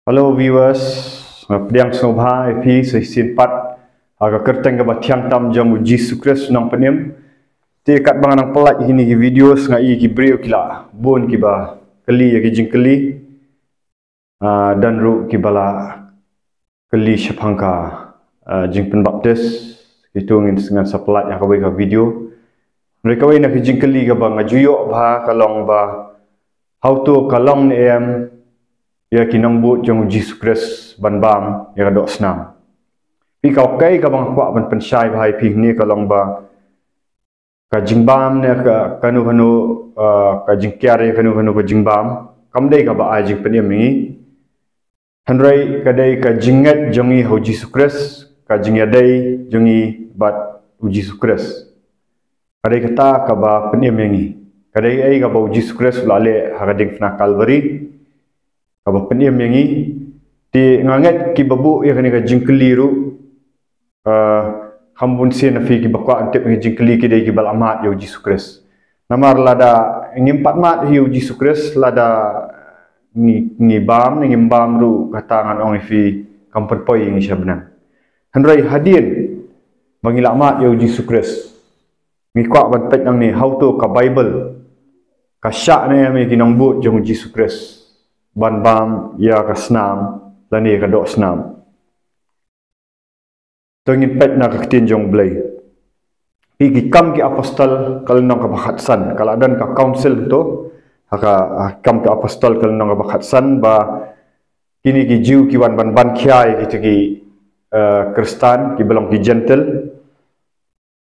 Hello viewers, pediang snobha epi sesin pat aga kerteng ke batiang tam jam uji sukres nang penem te kat bang nang pelat ini ki video ngai ki brio kila bon ki ba keli ya ki jing keli dan ru ki bala keli syapangka jing pen baptis itu ngin dengan sapelat yang kawe ka video mereka we nak jing keli ka bang ajuyo ba kalong ba how to kalong ni ya kinang but jong Jesus Christ ban bam ya dok snam pi kau kai ka bang kwa ban pensyai bhai pi ni kalong ba ka jingbam ne ka kanu ka jingkyare kanu ka jingbam kam dei ka ba ai jing penim ni hanrai ka dei ka jinget jongi ho Jesus Christ ka jingya dei jongi bat Jesus Christ kadai kata ka ba penim ni kadai ai ka ba Jesus Christ lale hagading na Calvary kaba penim yang ni di nganget ki babu ya kani ka jingkeli ru khambun sen afi ki bakwa antep ngi jingkeli ki dei ki bal amat yo Jesus Christ namar lada ngimpat mat hiu Jesus Christ lada ni bam ni ngimbam ru katangan ong ifi kampun poi ngi syabnan hanrai hadin bangila mat yo Jesus Christ ngi kwa ban pet nang ni how to ka Bible ka syak ne mi ki nong but jong Jesus Christ ban bam ya ka snam lani ka dok snam tongin pet na ka tin jong blai pi kam ki apostol kal nong ka bakhatsan kala dan ka council to haka kam ki apostol kal nong ka bakhatsan ba kini ki jiu ki wan ban khiai ki Kristen ki belong ki gentle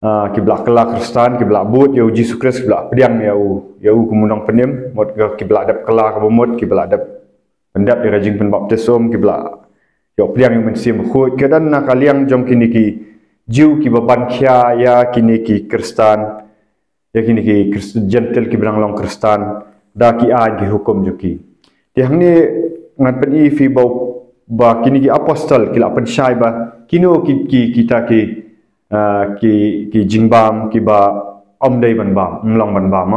ki blak kala Kristen ki blak but yo Jesus Christ blak pediang ya kumunang penem mot ki blak dap kala ka bomot ki blak dap pendap ya rajing pen baptisom ki blak yo pediang yang mensim khut kedan na kaliang jong kini ki jiu ki baban khia ya kini ki Kristen ya kini ki gentle ki belang long Kristen da ki a ki hukum joki ti hang ni ngan pen i fi bau ba kini ki apostol ki la pen syai ba kino ki kita ki jingbam ki ba om dei ban bam mlong ban bam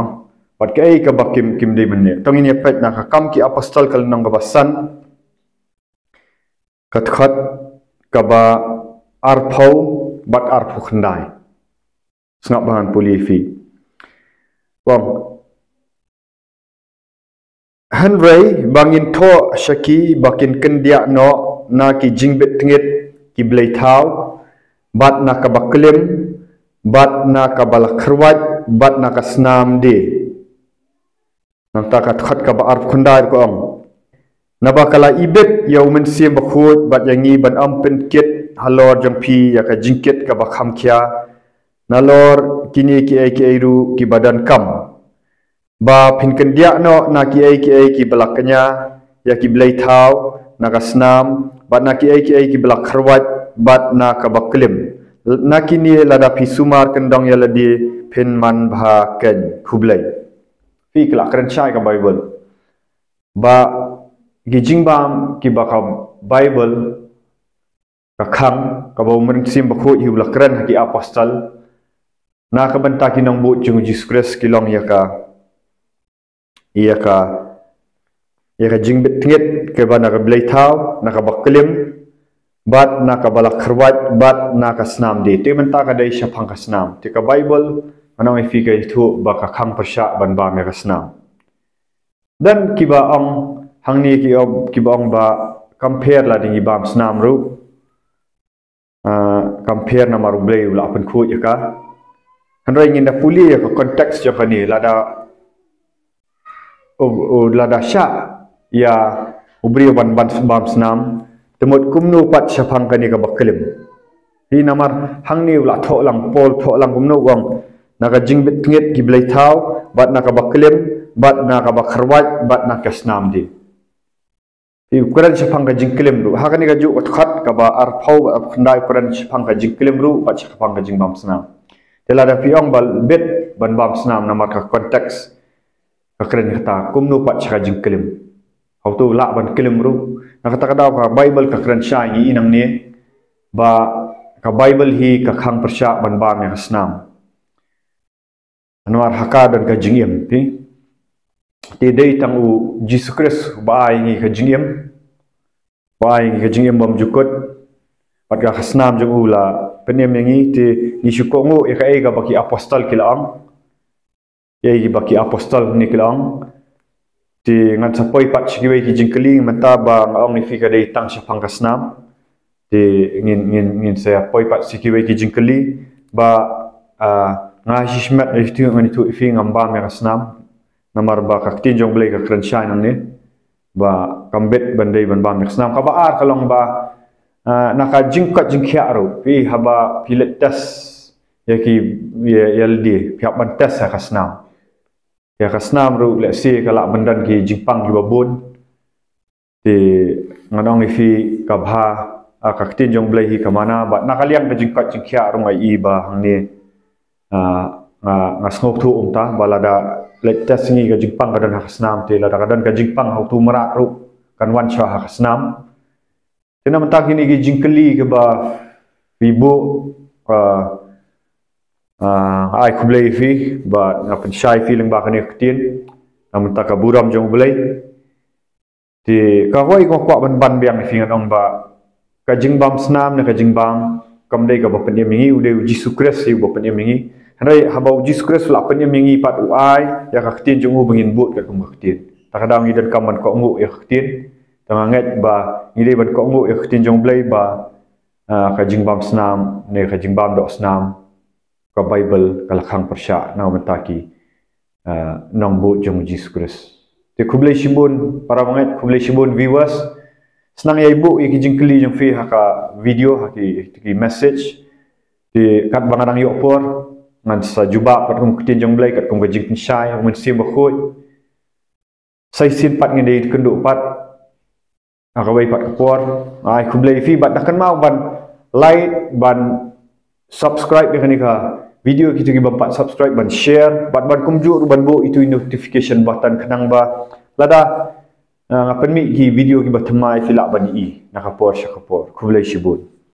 pat kai ka bakim kim dei men ne tong ini pet na ka kam ki apostol kal nong ka basan kat khat ka ba arphau bat arphu khandai snap bahan polifi wong hanrei bangin tho shaki bakin kendia no na ki jingbet ngit ki blai thau bat na ka baklim bat na ka balakhrwat bat na ka snam de nang ta ka khat ka ba arp khundai ko ong nabakala ibet yaw men se bakhut bat yangi ban am pen ket halor jangpi ya ka jingket ka ba kham khia nalor kini ki ai ru ki badan kam ba phin kan dia no na ki ai ki balaknya ya ki blai thau na ka snam bat na ki ai ki balakhrwat bat na ka baklim nakini lada pi sumar kendong ya ladi pin man bha ken khublai fi kla kran chai ka Bible ba gijingbam ki ba ka Bible ka kham ka ba mun sim ba khu hiu la kran ki apostol na ka banta ki nong bu chung Jesus Christ ki long ya ka jingbet tnget ke ba na ka blai thau na ka baklim bat na ka balak khrwat bat na ka snam de te menta ka dei syapang ka snam te ka Bible anong i fi ka thu ba ka khang persya ban ba me ka snam dan ki ba ong hangni ki ba ong ba compare la ding bam snam ru compare na maru blei la pen khu ya ka hanrai ngin da puli ya ka context ya ka ni lada lada sya ya ubri ban bam snam temut kumnu pat syapang kani ka baklim hi namar hangni ula tho lang pol tho lang kumnu wang naka jingbet nget ki blai thau bat naka baklim bat naka bakharwat bat naka snam di hi kuran syapang ka jingklim ru ha kani ka ju khat ka ba arphau khandai kuran syapang ka jingklim ru pat syapang ka jingbam snam tela da piong bal bet ban bam snam namar ka konteks ka kren kata kumnu pat syaka jingklim hau tu la ban kelim ru nak kata kata ka Bible ka kran syai ni inang ni ba ka Bible hi ka khang persya ban ba me snam anwar haka dan ka jingiem ti dei tang u Jesus Christ ba ai ni ka jingiem Wai ka jing embam jukut pat ka khasnam jung ula penem yangi ti ni syukongu e ka baki apostol kilang ye baki apostol ni kilang ti ngan sapoi pat sikiwe ki jingkeling mata ba ngong ni fika dei tang syapang kasnam ti ngin saya poi pat sikiwe ki jingkeli ba ngashi shmat itu ngani tu ifi ngamba me kasnam namar ba ka tinjong blai ka krenshai nang ni ba kambet bandai ban ba me kasnam ka ba ar kalong ba naka jingkat jingkhia ro pi haba pilet tes yaki yaldi piap ban tes kasnam ya kasnam ru le si kala bandan ki jingpang ki babun ti nganong ifi kabha ka tinjong blai hi kamana ba nakaliang ka jingkat jingkhia ro ngai i ba hangni ngasngok tu umta balada let tes ngi ka jingpang kadan kasnam ti lada kadan ka jingpang hau tu marak ru kan wan sha kasnam tena mentah kini ki jingkeli ke ba ibu ai kublai fi ba ngapen syai fi leng ba kani ketin namun tak buram jong blai ti ka hoi ko kwa ban biang fi ngang ba ka jingbam snam ne ka jingbam kamdei ka ba penyem mingi ude Yesus Kristus si ba penyem mingi hanai habau Yesus Kristus la penyem mingi pat uai ya ka ketin jong bengin but ka ketin takadang idan kaman ko ngu ya ketin tanganget ba ngide ban ko ngu ya ketin jong blai ba ka jingbam snam ne ka jingbam dok snam ka Bible kalakhang persya na mentaki nong bu jong Yesus Kristus te kublai shibun para manget kublai shibun viewers senang ya ibu iki jingkeli jong fi haka video haki message ti kat bangarang yo por ngan sa juba pat kum ketin jong blai kat kum jing shai mun sim bakhoi sai sin pat ngede kenduk pat akabai pat por ai kublai fi bat dakan mau ban like ban subscribe ni ka video kita ki bampat subscribe ban share bat ban kumju ban bo itu notification button kenang ba lada ngapen mi ki video ki batamai filak ban i nakapor syakapor kublai shibun